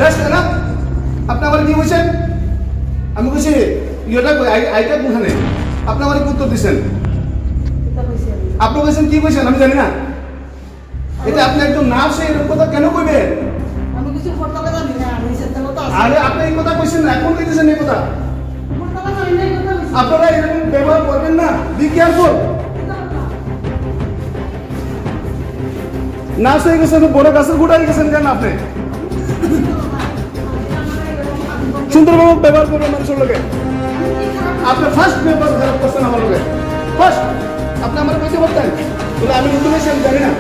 Just না আপনি আমার কি বলছেন? আমি বলছি ইয়েটা আইটা কোনখানে? আপনি আমার কি উত্তর দিচ্ছেন? আপনি বলছেন কি বলছেন আমি জানি না। এটা আপনি একজন নার্স এরকম কথা কেন কইবেন? আমি কিছু ফটোটা জানি না, আমি সেটা কথা আছে। আরে আপনি এই কথা কইছেন না, এখন কইতেছেন এই কথা। ফটোটা জানি না, এই কথা বলছি। আপনারা এরকম ব্যবহার করবেন না, বি কেয়ারফুল। নার্স হয়ে গেছেন, বড় গাছের গুড়া হয়ে গেছেন কেন আপনি? সুন্দরভাবে ব্যবহার করবেন মানুষের লোকে। আপনি ফার্স্ট ব্যবহার খারাপ করছেন আমার লোকে, ফার্স্ট। আপনি আমার কইতে পারতেন বলে আমি নতুন এসে আমি জানি না।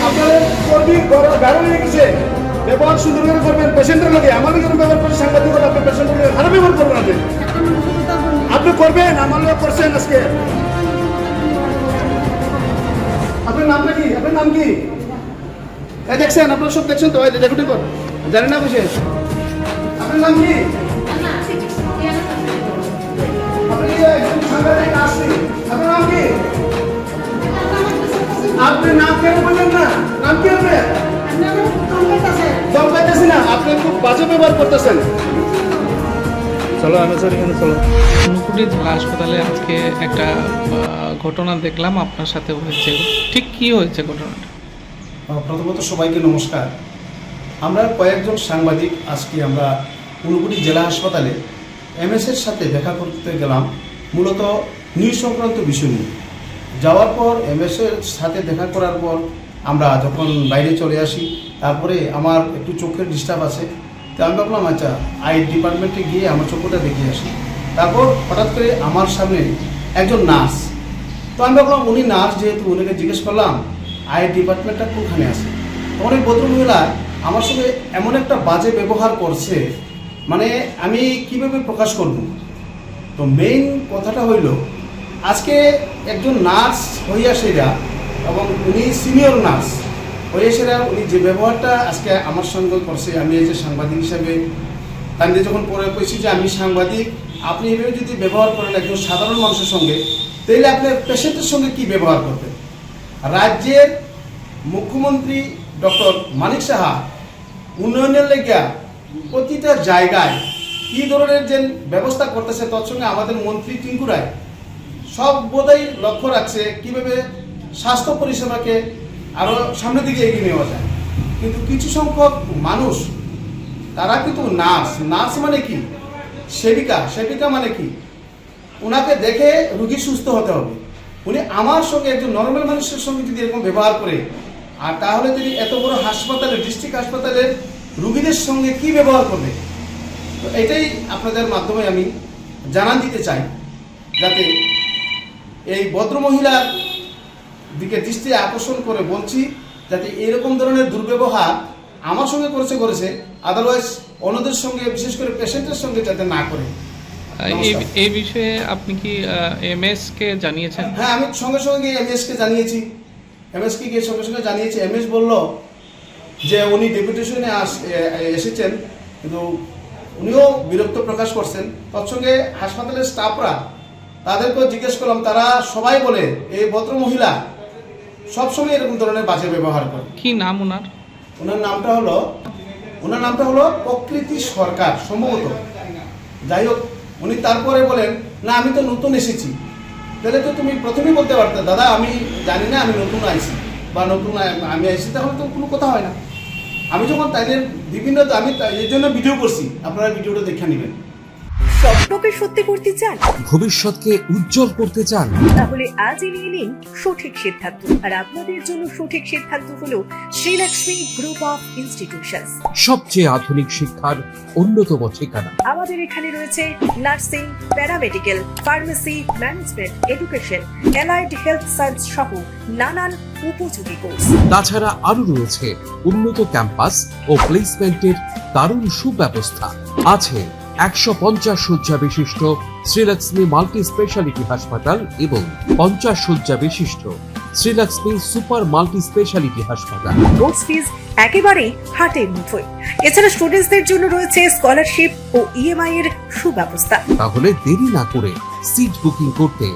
আপনাদের কর্মী গাঢ় হয়ে গেছে, ব্যবহার সুন্দর করে করবেন পেশেন্টের লোকে। আমার লোকের ব্যবহার করে সাংবাদিকতা আপনি পেশেন্টের লোকে খারাপ ব্যবহার করবেন। আপনি করবেন, আমার লোক করছেন আজকে। আপনার নামটা কি? আপনার নাম কি? এই দেখছেন, আপনারা সব দেখছেন তো? দেখুন কর জানেন না বুঝে। আপনার নাম কি? আপনি একজন সাংবাদিক আসছি, আপনার নাম কি? আপনি নাম কেন বললেন না? নাম কি আপনার? দম পাইতেছি না, আপনি খুব বাজে ব্যবহার করতেছেন। চলো আনাচার এখানে চলো। ঊনকোটি জেলা হাসপাতালে আজকে একটা ঘটনা দেখলাম আপনার সাথে হয়েছে, ঠিক কি হয়েছে ঘটনাটা? প্রথমত সবাইকে নমস্কার। আমরা কয়েকজন সাংবাদিক আজকে আমরা ঊনকোটি জেলা হাসপাতালে এমএসের সাথে দেখা করতে গেলাম, মূলত নিউজ সংক্রান্ত বিষয় নিয়ে। যাওয়ার পর এমএসের সাথে দেখা করার পর আমরা যখন বাইরে চলে আসি, তারপরে আমার একটু চোখের ডিস্টার্ব আছে, তো আমি ভাবলাম আচ্ছা আই ডিপার্টমেন্টে গিয়ে আমার চোখটা দেখিয়ে আসি। তারপর হঠাৎ করে আমার সামনে একজন নার্স, তো আমি ভাবলাম উনি নার্স যেহেতু উনিকে জিজ্ঞেস করলাম আই ডিপার্টমেন্টটা কোনখানে আছে। তো অনেক ভদ্রমহিলা আমার সঙ্গে এমন একটা বাজে ব্যবহার করছে, মানে আমি কিভাবে প্রকাশ করব। তো মেইন কথাটা হইল আজকে একজন নার্স হইয়া সেরা, এবং উনি সিনিয়র নার্স হইয়া সেরা, উনি যে ব্যবহারটা আজকে আমার সঙ্গে করছে, আমি এই যে সাংবাদিক হিসাবে তাকে যখন পরে কইছি যে আমি সাংবাদিক, আপনি এভাবে যদি ব্যবহার করেন একজন সাধারণ মানুষের সঙ্গে, তাহলে আপনি পেশেন্টের সঙ্গে কি ব্যবহার করবেন? রাজ্যের মুখ্যমন্ত্রী ডক্টর মানিক সাহা উন্নয়নের লেগা প্রতিটা জায়গায় কী ধরনের যে ব্যবস্থা করতেছে, তার সঙ্গে আমাদের মন্ত্রী টিঙ্কু রায় সব বোধহয় লক্ষ্য রাখছে কীভাবে স্বাস্থ্য পরিষেবাকে আরও সামনের দিকে এগিয়ে নেওয়া যায়। কিন্তু কিছু সংখ্যক মানুষ, তারা কিন্তু নার্স, নার্স মানে কি, সেবিকা, সেবিকা মানে কি, ওনাকে দেখে রুগী সুস্থ হতে হবে। উনি আমার সঙ্গে একজন নর্মাল মানুষের সঙ্গে যদি এরকম ব্যবহার করে, আর তাহলে যদি এত বড় হাসপাতালে, ডিস্ট্রিক্ট হাসপাতালের রুগীদের সঙ্গে কি ব্যবহার করবে। তো এটাই আপনাদের মাধ্যমে আমি জানান দিতে চাই, যাতে এই ভদ্রমহিলার দিকে দৃষ্টি আকর্ষণ করে বলছি, যাতে এরকম ধরনের দুর্ব্যবহার আমার সঙ্গে করেছে, আদারওয়াইজ অন্যদের সঙ্গে, বিশেষ করে পেশেন্টের সঙ্গে যাতে না করে। এই বিষয়ে আপনি কি এমএস কে জানিয়েছেন? হ্যাঁ, আমি সঙ্গে সঙ্গে এমএসকে জানিয়েছি, এমএসকে গিয়ে সঙ্গে সঙ্গে জানিয়েছি। এমএস বলল যে উনি ডেপুটেশনে এসেছেন, কিন্তু উনিও বিরক্ত প্রকাশ করছেন। তার সঙ্গে হাসপাতালের স্টাফরা, তাদেরকেও জিজ্ঞেস করলাম, তারা সবাই বলে এই ভদ্রমহিলা সবসময় এরকম ধরনের বাজে ব্যবহার করে। কি নাম ওনার? ওনার নামটা হলো প্রকৃতি সরকার সম্ভবত। যাই হোক, উনি তারপরে বলেন না আমি তো নতুন এসেছি। তাহলে তো তুমি প্রথমেই বলতে পারতে, দাদা আমি জানি না, আমি নতুন আইছি বা নতুন আমি আইছি, তাহলে তো কোনো কথা হয় না। আমি যখন তাদের বিভিন্ন, আমি এর জন্য ভিডিও করছি, আপনারা ভিডিওটা দেখে নেবেন। স্বপ্নকে সত্যি করতে চান, ভবিষ্যৎকে উজ্জ্বল করতে চান, তাহলে আজই নিয়ে নিন সঠিক সিদ্ধান্ত। আর আপনাদের জন্য সঠিক সিদ্ধান্ত হলো শ্রীলক্ষ্মী গ্রুপ অফ ইনস্টিটিউশনস, সবচেয়ে আধুনিক শিক্ষার অন্যতম ঠিকানা। আমাদের এখানে রয়েছে nursing, paramedical, pharmacy, management, education, allied health science সহ নানান উপযোগী কোর্স। তাছাড়া আরো রয়েছে উন্নত ক্যাম্পাস ও প্লেসমেন্টের দারুণ সুব্যবস্থা। আছে 150 শয্যা বিশিষ্ট শ্রীলক্ষ্মী মাল্টি স্পেশালিটি হাসপাতাল এবং 50 শয্যা বিশিষ্ট শ্রীলক্ষ্মী সুপার মাল্টি স্পেশালিটি হাসপাতাল। কোর্স ফিজ একেবারেই হাতের মুঠোয়। এছাড়া স্টুডেন্টসদের জন্য রয়েছে স্কলারশিপ ও ইএমআই এর সুব্যবস্থা। তাহলে দেরি না করে সিট বুকিং করতে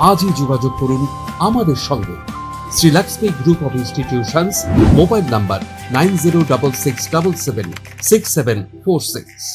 আজই যোগাযোগ করুন আমাদের সঙ্গে। Srilakshmi group of institutions, mobile number 9066776746।